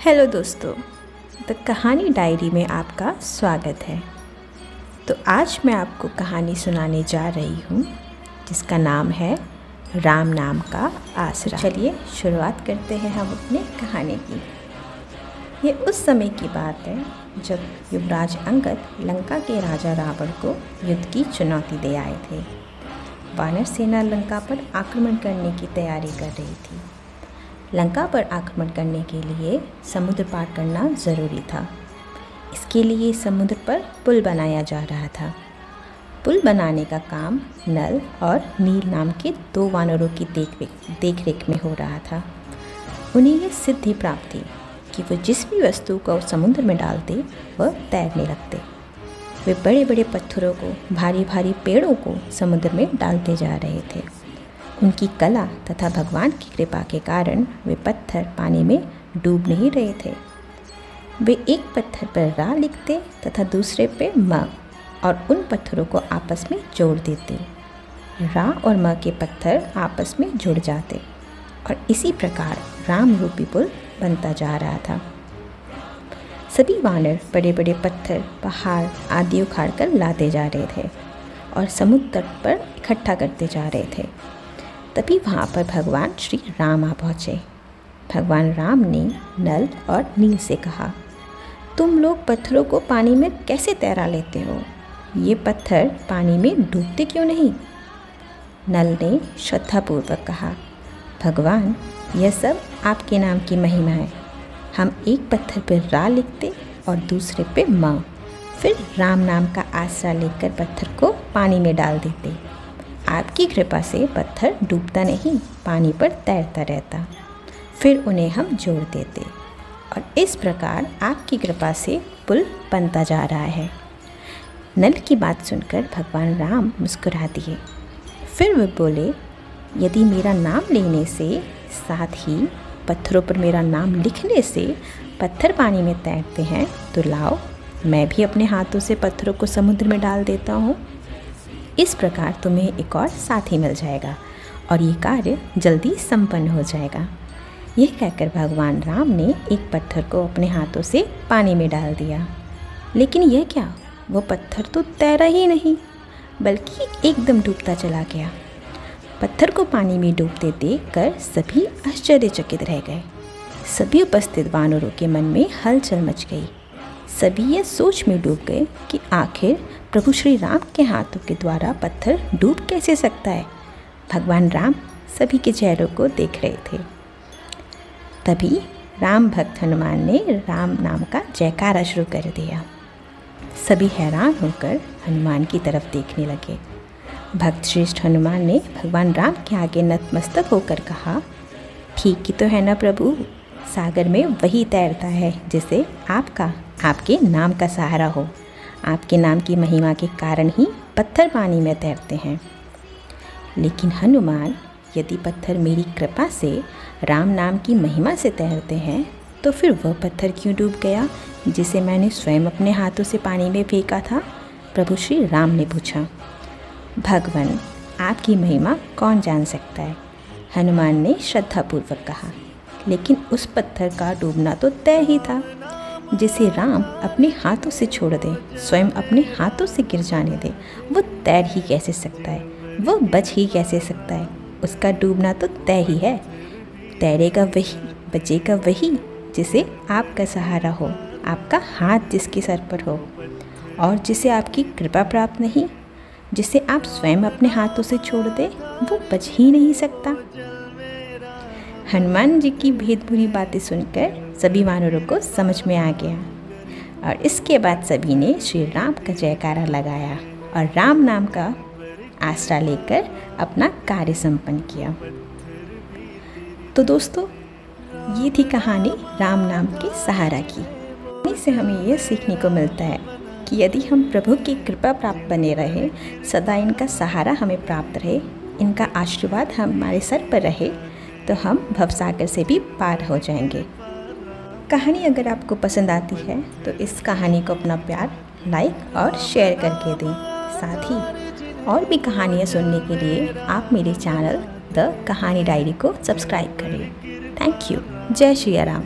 Hello दोस्तों, the कहानी diary में आपका स्वागत है। तो आज मैं आपको कहानी सुनाने जा रही हूँ जिसका नाम है राम नाम का आसरा। चलिए शुरुआत करते हैं हम अपने कहानी की। ये उस समय की बात है जब युवराज अंगद लंका के राजा रावण को युद्ध की चुनौती दे आए थे। वानर सेना लंका पर आक्रमण करने की तैयारी कर रही थी। लंका पर आक्रमण करने के लिए समुद्र पार करना ज़रूरी था। इसके लिए समुद्र पर पुल बनाया जा रहा था। पुल बनाने का काम नल और नील नाम के दो वानरों की देखरेख में हो रहा था। उन्हें यह सिद्धि प्राप्त थी कि वो जिस भी वस्तु को समुद्र में डालते वह तैरने लगते। वे बड़े बड़े पत्थरों को, भारी भारी पेड़ों को समुद्र में डालते जा रहे थे। उनकी कला तथा भगवान की कृपा के कारण वे पत्थर पानी में डूब नहीं रहे थे। वे एक पत्थर पर रा लिखते तथा दूसरे पे म और उन पत्थरों को आपस में जोड़ देते। रा और म के पत्थर आपस में जुड़ जाते और इसी प्रकार राम रूपी पुल बनता जा रहा था। सभी वानर बड़े बड़े पत्थर, पहाड़ आदि उखाड़ कर लाते जा रहे थे और समुद्र तट पर इकट्ठा करते जा रहे थे। तभी वहाँ पर भगवान श्री राम आ पहुँचे। भगवान राम ने नल और नील से कहा, तुम लोग पत्थरों को पानी में कैसे तैरा लेते हो? ये पत्थर पानी में डूबते क्यों नहीं? नल ने श्रद्धापूर्वक कहा, भगवान, यह सब आपके नाम की महिमा है। हम एक पत्थर पर रा लिखते और दूसरे पे म, फिर राम नाम का आसरा लेकर पत्थर को पानी में डाल देते। आपकी कृपा से पत्थर डूबता नहीं, पानी पर तैरता रहता। फिर उन्हें हम जोड़ देते और इस प्रकार आपकी कृपा से पुल बनता जा रहा है। नल की बात सुनकर भगवान राम मुस्कुरा दिए। फिर वे बोले, यदि मेरा नाम लेने से, साथ ही पत्थरों पर मेरा नाम लिखने से पत्थर पानी में तैरते हैं, तो लाओ, मैं भी अपने हाथों से पत्थरों को समुद्र में डाल देता हूँ। इस प्रकार तुम्हें एक और साथी मिल जाएगा और ये कार्य जल्दी संपन्न हो जाएगा। यह कहकर भगवान राम ने एक पत्थर को अपने हाथों से पानी में डाल दिया। लेकिन यह क्या, वो पत्थर तो तैरा ही नहीं, बल्कि एकदम डूबता चला गया। पत्थर को पानी में डूबते देखकर सभी आश्चर्यचकित रह गए। सभी उपस्थित वानरों के मन में हलचल मच गई। सभी ये सोच में डूब गए कि आखिर प्रभु श्री राम के हाथों के द्वारा पत्थर डूब कैसे सकता है। भगवान राम सभी के चेहरों को देख रहे थे। तभी राम भक्त हनुमान ने राम नाम का जयकारा शुरू कर दिया। सभी हैरान होकर हनुमान की तरफ देखने लगे। भक्त श्रेष्ठ हनुमान ने भगवान राम के आगे नतमस्तक होकर कहा, ठीक ही तो है ना प्रभु, सागर में वही तैरता है जिसे आपके नाम का सहारा हो। आपके नाम की महिमा के कारण ही पत्थर पानी में तैरते हैं। लेकिन हनुमान, यदि पत्थर मेरी कृपा से राम नाम की महिमा से तैरते हैं, तो फिर वह पत्थर क्यों डूब गया जिसे मैंने स्वयं अपने हाथों से पानी में फेंका था? प्रभु श्री राम ने पूछा। भगवान, आपकी महिमा कौन जान सकता है? हनुमान ने श्रद्धापूर्वक कहा। लेकिन उस पत्थर का डूबना तो तय ही था। जिसे राम अपने हाथों से छोड़ दे, स्वयं अपने हाथों से गिर जाने दे, वो तैर ही कैसे सकता है? वो बच ही कैसे सकता है? उसका डूबना तो तय ही है। तैरेगा वही, बचेगा वही जिसे आपका सहारा हो, आपका हाथ जिसके सर पर हो। और जिसे आपकी कृपा प्राप्त नहीं, जिसे आप स्वयं अपने हाथों से छोड़ दे, वो बच ही नहीं सकता। हनुमान जी की भेदभूरी बातें सुनकर सभी वानरों को समझ में आ गया और इसके बाद सभी ने श्री राम का जयकारा लगाया और राम नाम का आसरा लेकर अपना कार्य संपन्न किया। तो दोस्तों, ये थी कहानी राम नाम के सहारा की। इससे हमें यह सीखने को मिलता है कि यदि हम प्रभु की कृपा प्राप्त बने रहे, सदा इनका सहारा हमें प्राप्त रहे, इनका आशीर्वाद हमारे सर पर रहे, तो हम भवसागर से भी पार हो जाएंगे। कहानी अगर आपको पसंद आती है तो इस कहानी को अपना प्यार, लाइक और शेयर करके दें। साथ ही और भी कहानियाँ सुनने के लिए आप मेरे चैनल द कहानी डायरी को सब्सक्राइब करें। Thank you. जय श्री राम।